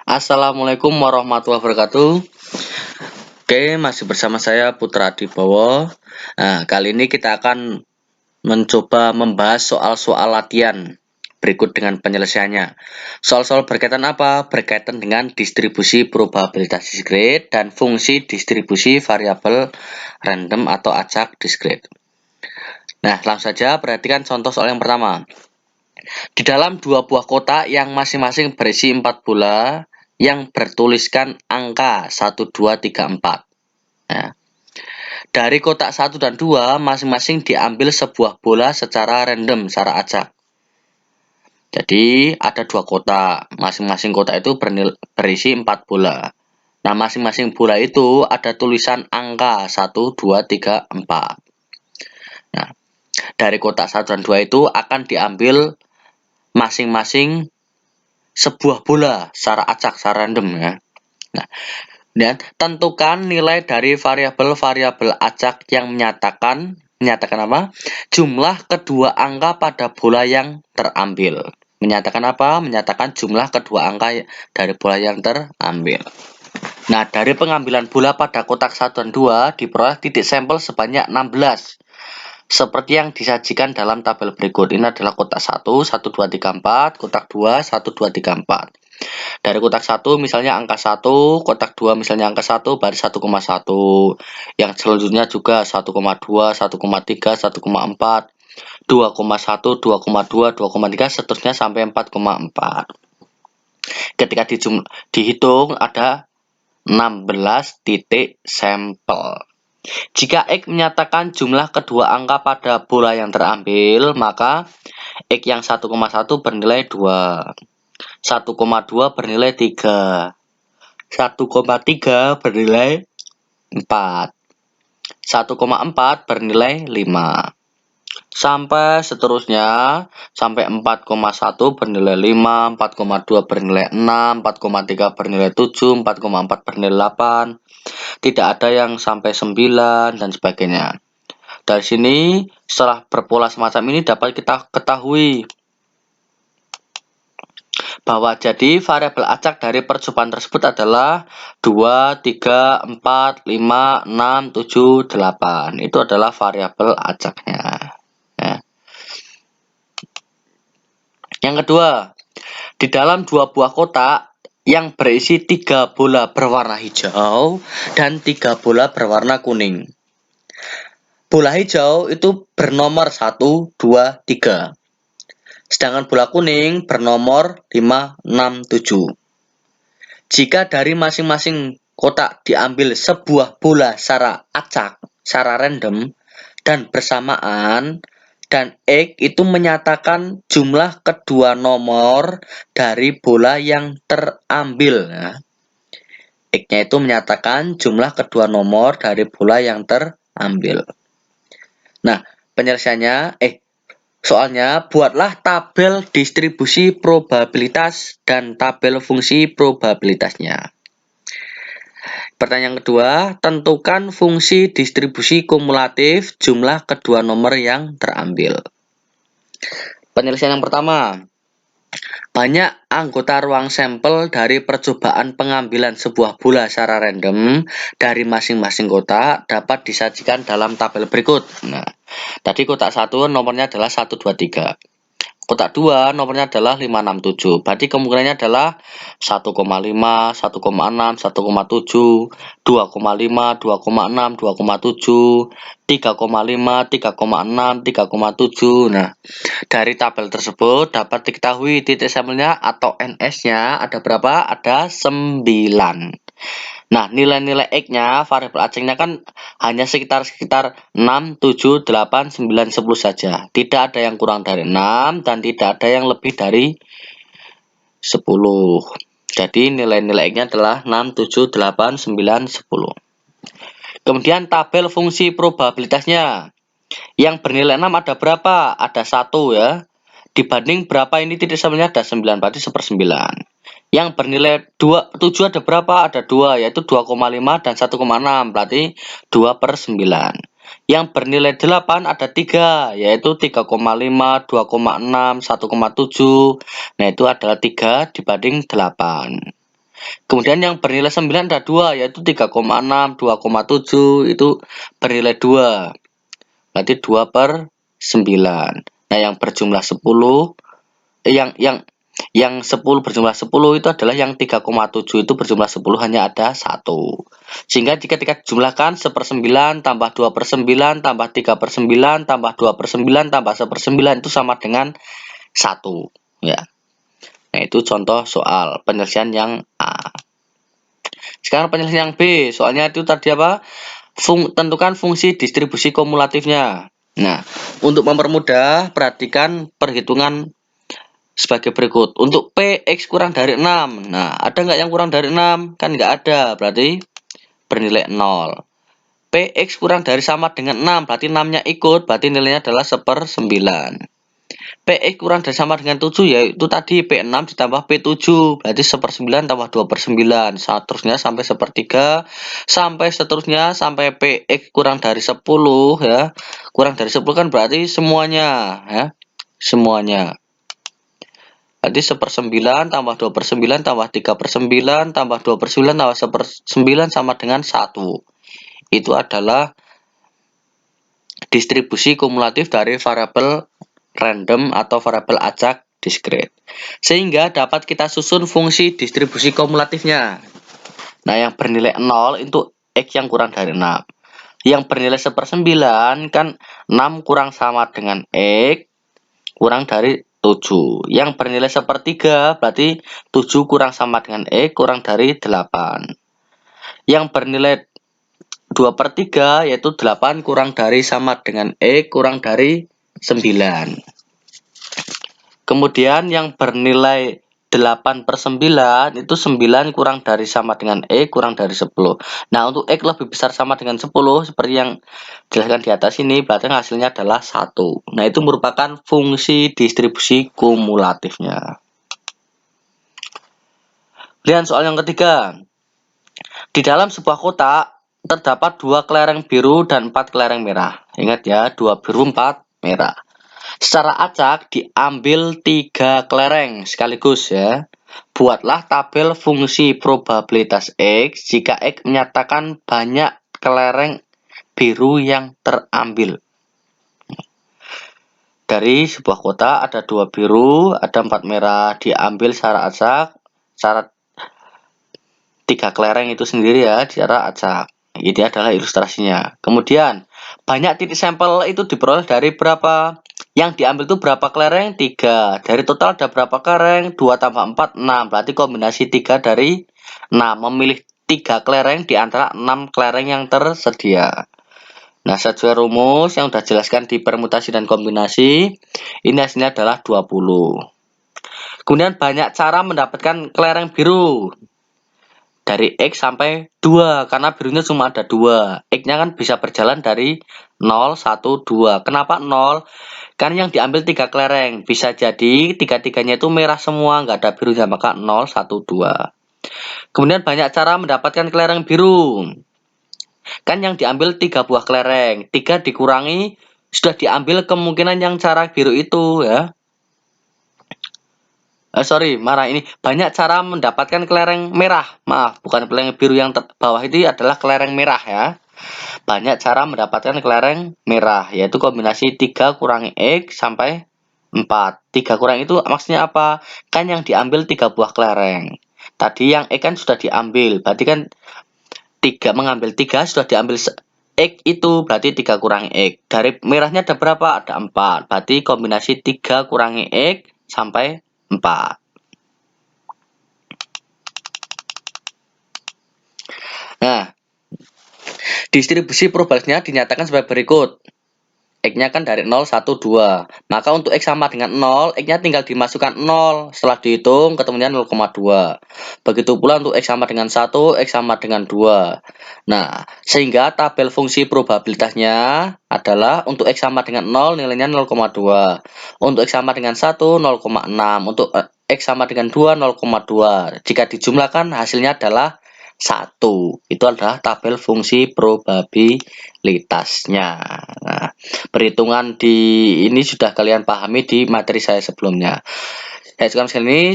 Assalamualaikum warahmatullahi wabarakatuh. Oke, masih bersama saya Putra Adibowo. Nah, kali ini kita akan mencoba membahas soal-soal latihan berikut dengan penyelesaiannya. Soal-soal berkaitan apa? Berkaitan dengan distribusi probabilitas diskrit dan fungsi distribusi variabel random atau acak diskrit. Nah, langsung saja perhatikan contoh soal yang pertama. Di dalam dua buah kotak yang masing-masing berisi 4 bola yang bertuliskan angka 1, 2, 3, 4. Nah, dari kotak 1 dan 2 masing-masing diambil sebuah bola secara random, secara acak. Jadi ada dua kotak, masing-masing kotak itu berisi 4 bola. Nah, masing-masing bola itu ada tulisan angka 1, 2, 3, 4. Nah, dari kotak 1 dan 2 itu akan diambil masing-masing sebuah bola secara acak, secara random ya. Nah, dan tentukan nilai dari variabel-variabel acak yang menyatakan apa? Jumlah kedua angka pada bola yang terambil. Menyatakan apa? Menyatakan jumlah kedua angka dari bola yang terambil. Nah, dari pengambilan bola pada kotak 1 dan 2 diperoleh titik sampel sebanyak 16. Seperti yang disajikan dalam tabel berikut. Ini adalah kotak 1, 1, 2, 3, 4, kotak 2, 1, 2, 3, 4. Dari kotak 1 misalnya angka 1, kotak 2 misalnya angka 1, baris 1,1. Yang selanjutnya juga 1,2, 1,3, 1,4, 2,1, 2,2, 2,3, seterusnya sampai 4,4. Ketika dihitung ada 16 titik sampel. Jika X menyatakan jumlah kedua angka pada bola yang terambil, maka X yang 1,1 bernilai 2. 1,2 bernilai 3. 1,3 bernilai 4. 1,4 bernilai 5. Sampai seterusnya, sampai 4,1 bernilai 5, 4,2 bernilai 6, 4,3 bernilai 7, 4,4 bernilai 8. Tidak ada yang sampai 9 dan sebagainya. Dari sini, setelah berpola semacam ini dapat kita ketahui bahwa jadi variabel acak dari percobaan tersebut adalah 2, 3, 4, 5, 6, 7, 8. Itu adalah variabel acaknya. Ya. Yang kedua, di dalam dua buah kotak yang berisi 3 bola berwarna hijau dan 3 bola berwarna kuning. Bola hijau itu bernomor 1, 2, 3. Sedangkan bola kuning bernomor 5, 6, 7. Jika dari masing-masing kotak diambil sebuah bola secara acak, secara random, dan bersamaan, dan X itu menyatakan jumlah kedua nomor dari bola yang terambil. Nah, X-nya itu menyatakan jumlah kedua nomor dari bola yang terambil. Nah, penyelesaiannya, soalnya buatlah tabel distribusi probabilitas dan tabel fungsi probabilitasnya. Pertanyaan kedua, tentukan fungsi distribusi kumulatif jumlah kedua nomor yang terambil. Penyelesaian yang pertama, banyak anggota ruang sampel dari percobaan pengambilan sebuah bola secara random dari masing-masing kotak dapat disajikan dalam tabel berikut. Nah, tadi kotak 1 nomornya adalah 1, 2, 3. Kotak 2 nomornya adalah 5, 6, 7. Berarti kemungkinannya adalah 1,5, 1,6, 1,7, 2,5, 2,6, 2,7, 3,5, 3,6, 3,7. Nah, dari tabel tersebut dapat diketahui titik sampelnya atau NS-nya ada berapa? Ada 9. Nah, nilai-nilai X-nya, variabel acaknya kan hanya sekitar 6, 7, 8, 9, 10 saja. Tidak ada yang kurang dari 6 dan tidak ada yang lebih dari 10. Jadi nilai-nilai X-nya adalah 6, 7, 8, 9, 10. Kemudian tabel fungsi probabilitasnya. Yang bernilai 6 ada berapa? Ada 1 ya. Dibanding berapa ini titik sampelnya ada 9, berarti 1/9. Yang bernilai 7 ada berapa? Ada 2, yaitu 2,5 dan 1,6, berarti 2/9. Yang bernilai 8 ada 3, yaitu 3,5, 2,6, 1,7. Nah, itu adalah 3 dibanding 8. Kemudian yang bernilai 9 ada 2, yaitu 3,6, 2,7 itu bernilai 2. Berarti 2/9. Nah, yang berjumlah 10 yang 10 berjumlah 10 itu adalah yang 3,7 itu berjumlah 10 hanya ada 1. Sehingga jika jumlahkan 1/9 tambah 2/9 tambah 3/9 tambah 2/9 tambah 1/9 itu sama dengan 1. Ya. Nah, itu contoh soal penyelesaian yang A. Sekarang penyelesaian yang B. Soalnya itu tadi apa? Tentukan fungsi distribusi kumulatifnya. Nah, untuk mempermudah, perhatikan perhitungan sebagai berikut. Untuk P, X kurang dari 6. Nah, ada nggak yang kurang dari 6? Kan nggak ada, berarti bernilai 0. P, X kurang dari sama dengan 6, berarti 6-nya ikut, berarti nilainya adalah 1/9. P, X kurang dari sama dengan 7, yaitu tadi P6 ditambah P7, berarti 1/9 tambah 2/9. Seterusnya sampai 1/3, sampai seterusnya sampai PX kurang dari 10, ya. Kurang dari 10 kan berarti semuanya, ya. Semuanya. Berarti 1/9 tambah 2/9 tambah 3/9 tambah 2/9 tambah 1/9 sama dengan 1. Itu adalah distribusi kumulatif dari variabel random atau variabel acak diskrit. Sehingga dapat kita susun fungsi distribusi kumulatifnya. Nah, yang bernilai 0 itu X yang kurang dari 6. Yang bernilai 1/9 kan 6 kurang sama dengan X kurang dari 7. Yang bernilai 1/3 berarti 7 kurang sama dengan X kurang dari 8. Yang bernilai 2/3 yaitu 8 kurang dari sama dengan X kurang dari 9. Kemudian yang bernilai 8/9 itu 9 kurang dari sama dengan X kurang dari 10. Nah, untuk X lebih besar sama dengan 10 seperti yang dijelaskan di atas ini, berarti hasilnya adalah 1. Nah, itu merupakan fungsi distribusi kumulatifnya. Kemudian soal yang ketiga. Di dalam sebuah kotak terdapat 2 kelereng biru dan 4 kelereng merah. Ingat ya, 2 biru 4 merah. Secara acak diambil 3 kelereng sekaligus ya. Buatlah tabel fungsi probabilitas X jika X menyatakan banyak kelereng biru yang terambil. Dari sebuah kotak ada 2 biru, ada 4 merah, diambil secara acak. Secara 3 kelereng itu sendiri ya, secara acak. Ini adalah ilustrasinya. Kemudian, banyak titik sampel itu diperoleh dari berapa? Yang diambil itu berapa kelereng? 3. Dari total ada berapa kelereng? 2 tambah 4, 6. Berarti kombinasi 3 dari 6. Memilih 3 kelereng di antara 6 kelereng yang tersedia. Nah, sesuai rumus yang sudah jelaskan di permutasi dan kombinasi, ini hasilnya adalah 20. Kemudian banyak cara mendapatkan kelereng biru. Dari X sampai 2, karena birunya cuma ada 2. X-nya kan bisa berjalan dari 0, 1, 2. Kenapa 0? Karena yang diambil 3 kelereng. Bisa jadi 3-3-nya itu merah semua, nggak ada birunya, maka 0, 1, 2. Kemudian banyak cara mendapatkan kelereng biru. Kan yang diambil 3 buah kelereng. 3 dikurangi, sudah diambil kemungkinan yang cara biru itu ya. Ini banyak cara mendapatkan kelereng merah. Maaf, bukan kelereng biru yang bawah itu adalah kelereng merah ya. Banyak cara mendapatkan kelereng merah, yaitu kombinasi 3 kurangi X sampai 4. 3 kurang itu maksudnya apa? Kan yang diambil 3 buah kelereng. Tadi yang X kan sudah diambil, berarti kan 3 mengambil 3 sudah diambil X itu berarti 3 kurangi X. Dari merahnya ada berapa? Ada 4. Berarti kombinasi 3 kurangi X sampai 4. Nah, distribusi probabilitasnya dinyatakan sebagai berikut. X-nya kan dari 0, 1, 2. Maka untuk X sama dengan 0, X-nya tinggal dimasukkan 0. Setelah dihitung, ketemunya 0,2. Begitu pula untuk X sama dengan 1, X sama dengan 2. Nah, sehingga tabel fungsi probabilitasnya adalah untuk X sama dengan 0, nilainya 0,2. Untuk X sama dengan 1, 0,6. Untuk X sama dengan 2, 0,2. Jika dijumlahkan, hasilnya adalah 1. Itu adalah tabel fungsi probabilitasnya. Nah, perhitungan di ini sudah kalian pahami di materi saya sebelumnya. Sekarang ini